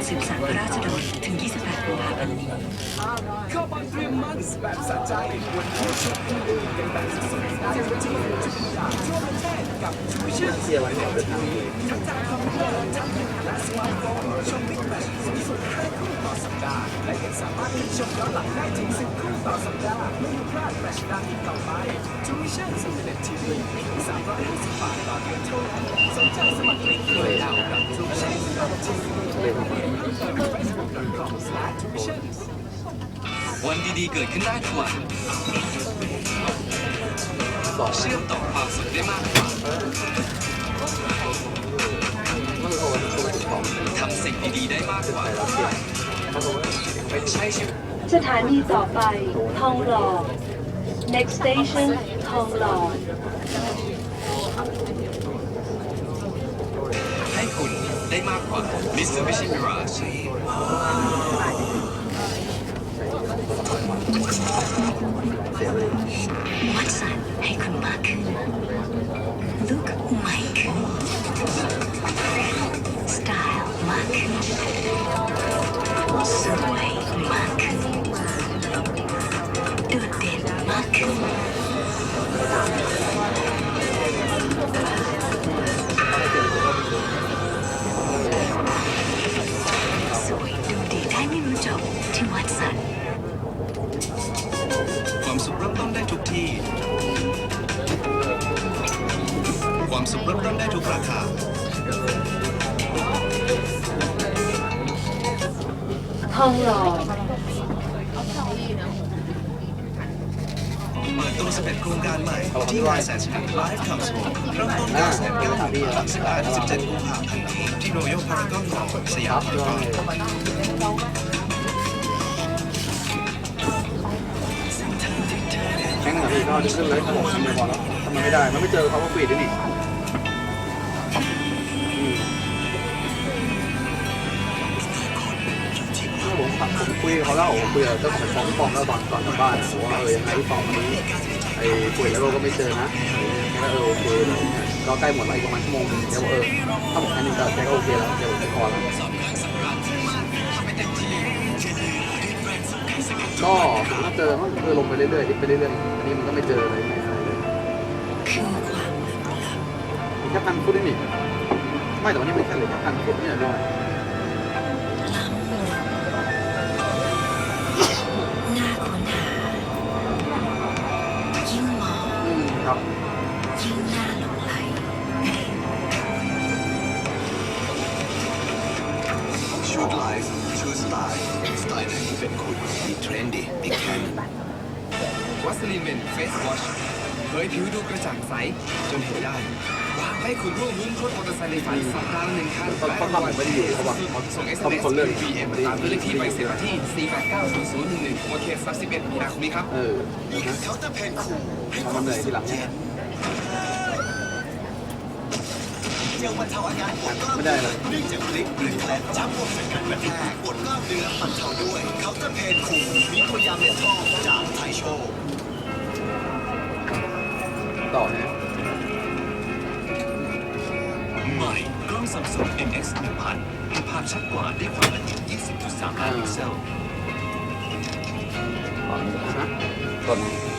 สืบสานพระราชดำริถึง 28 กุมภาพันธ์นี้เข้าบอลเตรียมมันแบบสะใจวันนี้ชมกันดูกันแบบสุดๆที่ที่จุดด่างทั่วประเทศกับทูชั่นทั้งจากคอมพิวเตอร์ทั้งและสมาร์ทโฟนชมบิ๊กแมตช์สูงสุด5 คู่ต่อสัปดาห์และยังสามารถชมย้อนหลังได้ถึง10 คู่ต่อสัปดาห์ไม่พลาดแมตช์ดังอีกต่อไปทูชั่นอินเทอร์เน็ตทีวี350 บาทต่อเดือนเท่านั้นสนใจสมัครฟรีเลยเอากับทูชั่นอินเทอร์เน็ตทีวีFacebook.com/tuitions วันดีๆเกิดขึ้นได้ทุกวันเชื่อมต่อความสุขได้มากกว่าทำสิ่งดีๆได้มากกว่าใช้ชีวิตสถานีต่อไปทองหล่อ next station ทองหล่อให้คุณได้มากกว่า Mitsubishi Mirageวัดสันให้คุณมากขึ้น Look ใหม่ขึ้น Style มากขึ้นสวยมากขึ้นโดดเด่นมากขึ้นสวยดูดีได้ไม่รู้จบที่วัดสันความสุขเริ่มต้นได้ทุกที่ความสุขเริ่มต้นได้ทุกราคาทองหล่อเปิดตัว11โครงการใหม่ที่ไลฟ์แสนสนิทไลฟ์คัมส์โฮมเริ่มต้น9 แสนเก้าหมื่นบาท17 กุมภาพันธ์นี้ที่ Royal Paragon Mall สยามพารากอนแข่งหน่อยพี่ก็ขึ้นเลยถ้าผมทำไม่พอแล้วทำไม่ได้มันไม่เจอเขาก็ฟีดด้วยนี่ผมคุยเขาเล่าคุยกับเจ้าของฟองแล้วตอนกลับบ้านบอกว่ายังไงที่ฟองวันนี้ป่วยแล้วเราก็ไม่เจอนะแค่โอเคเลยก็ใกล้หมดแล้วอีกประมาณชั่วโมงนึงเดี๋ยวถ้าผมแค่นี้ก็แกก็โอเคแล้วเดี๋ยวผมพอแล้วก็ถ้าเจอมันลงไปเรื่อยๆไปเรื่อยๆอันนี้มันก็ไม่เจออะไรเลยคือความลึกลับแค่1,000 ฟุตนี่ไม่แต่วันนี้ไม่แค่เลยแค่1,000 ฟุตนี่น้อยน่าค้นหายิ่งมองครับยิ่งน่าหลงไหลชูดไลฟ์ชูดสไตล์ไหนที่เป็นคุณมีเทรนดี้มีแคนวัสลีนเมนเฟสวอชเผยผิวดูกระจ่างใสจนเห็นได้ให้คุณร่วมลุ้นรถมอเตอร์ไซค์ในฝันสัปดาห์ละ1 คันและรางวัลไม่ได้อยู่เขาบอกส่ง SMS BM ตามเลขที่ใบเสร็จที่4890011วันที่31 มีนาคมนี้ครับนี่คือเคาน์เตอร์เพนคูทำมันเหนื่อยทีหลังเนี่ยไม่ได้เลยเนื่องจากพลิกหรือแผลจากพวกจากการกระแทกปวดกล้ามเนื้อบรรเทาด้วยเคาน์เตอร์เพนคูมีตัวยาเมทัลจากไทโชต่อเนี่ยใหม่กล้อง Samsung MX 1000เห็นภาพชัดกว่าด้วยความละเอียด 20.3 ล้านพิกเซล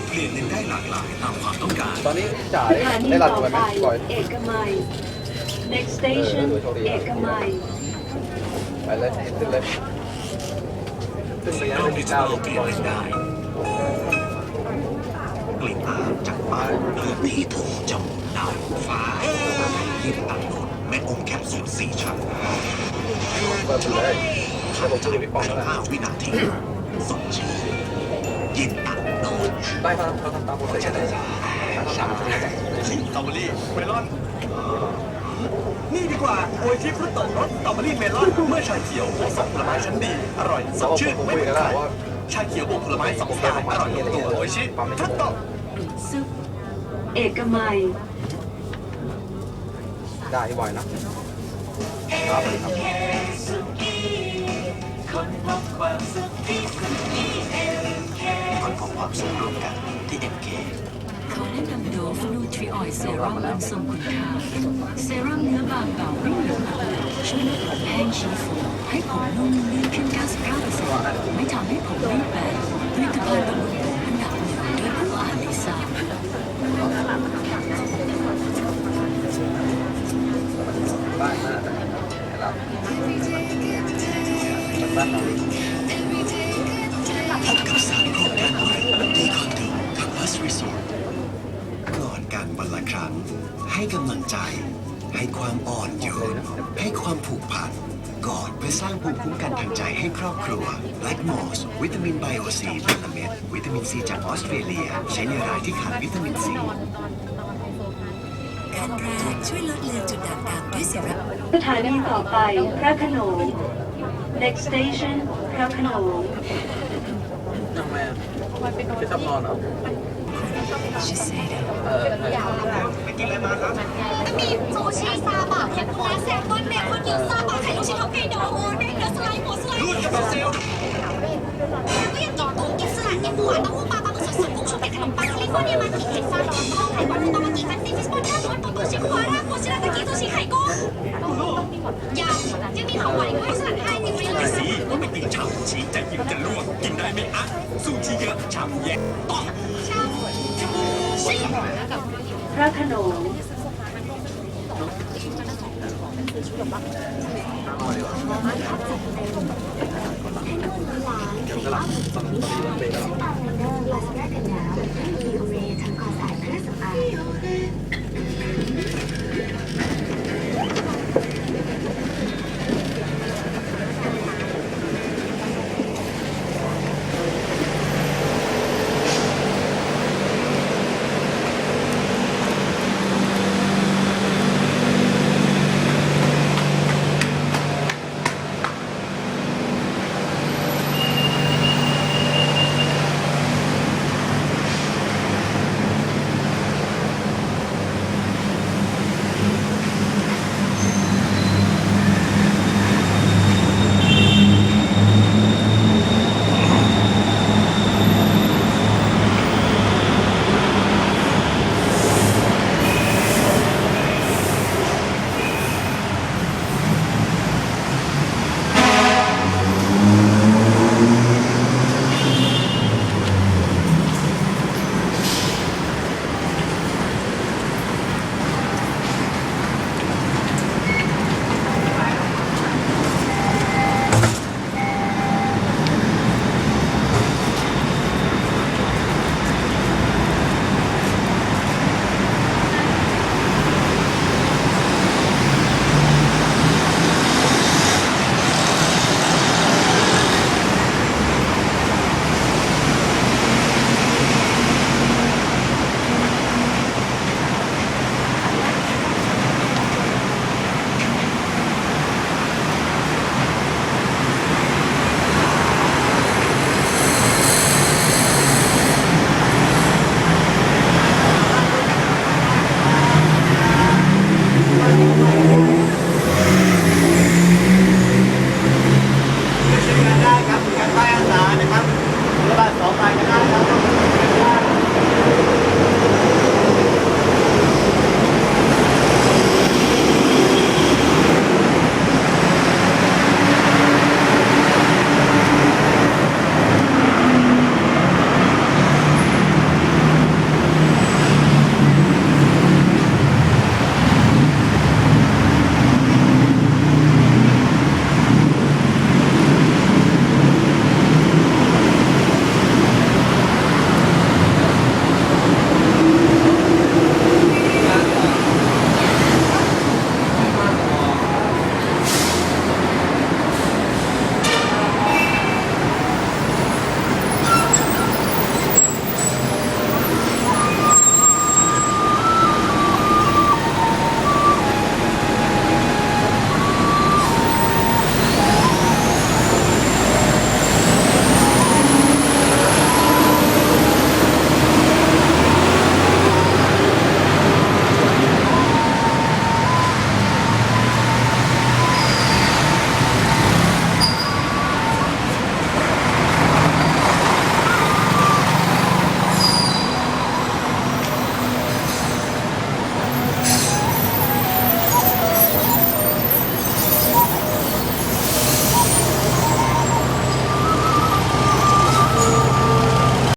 เปลี่ยนเลนได้หลากหลายตามความต้องการตอนนี้จ่ายได้หลักไปไหมบ่อยเอกมัย next station เอกมัยไปเลยขึ้นเลยขึ้นระยะกล้องดิจิตอลเปลี่ยนเลนได้กลิ่นอายจากบ้านเลือดปีถูจมูกดาวฟ้ายิ้มตัดขนเม็ดอมแคปซูล4 ชั้นเปิดเลยภายใน5 วินาทีสดชื่นยิ้มตัดโดนได้ครับเขาทำตามโปรเซสเลย3 ชั่วโมงสตรอเบอรี่เมลอนนี่ดีกว่าโออิชิฟรุตโตรสสตรอเบอรี่เมลอนเมื่อชาเขียวบวก2 ผลไม้ชั้นดีอร่อยสดชื่นไม่เหมือนใครชาเขียวบวกผลไม้2 สายอร่อยลงตัวโออิชิฟรุตโตซุปเอกมัยได้บ่อยนะครับสวัสดีครับคนพบความสุขที่คุณมีคนพบความสุขร่วมกันที่ MK ขอแนะนำโดฟนูทรีออยล์เซรั่มบำรุงคุณค่าเซรั่มเนื้อบางเบาไม่เหนียวหนะช่วยลดผมแห้งชี้ฟู ให้ผมนุ่มลื่นขึ้น 99% ไม่ทำให้ผมไม่แบนผลิตภัณฑ์บำรุงผมอันดับหนึ่งโดยผู้อ่านในทราบ บ้านน่าจะรับบ้านเรา พบกับ3โครงการใหม่ที่คอนโดคัมปัสรีสอร์ทก่อนกันวันละครั้ง ให้กำลังใจ ให้ความอ่อนโยน ให้ความผูกพันกอดเพื่อสร้างภูมิคุ้มกันทางใจให้ครอบครัว Black Moss วิตามินไบโอซีเป็นละเม็ดวิตามินซีจากออสเตรเลีย ใช้ในรายที่ขาดวิตามินซี ขั้นแรกช่วยลดเลือนจุดด่างดำด้วยเซรั่ม สถานีต่อไปพระโขนง next station พระโขนง ทำไมอ่ะจะชอบนอนเหรอ ชิเซโด มีซูชิซาบะเทมปุระแซลมอนเบคอนยูซาบะไข่ลูกชิ้นฮอกไกโดโอเด้งเนื้อสไลด์หมูสไลด์แล้วก็ยังกินกุ้งกินสลัดกินหมูเต้าหู้ปลาปลาหมึกสดๆกุ้งชุบเป็ดขนมปังแคลิฟอร์เนียมากิไข่ฟาดองทองไข่บอลลูนบาบากิแฟนซีฟิชบอลด้าล้วนปูชิคุวาร่าโคชิราตะกี้ซูชิไข่กุ้งยังมีของหวานอีกด้วยสลัดให้ติมฟรีเลยสิ ว่าไม่กินฉ่ำฉีกจะหยิบจะลวกกินได้ไม่อั้นสู้ชีเยอะฉ่ำแยะต้อง พระโขนง เดี๋ยวก็หลับตอนนี้มันเป็นแล้ว ลาสก้ากันหนาวดีโอเรทำความสะอาดเครื่องสำอาง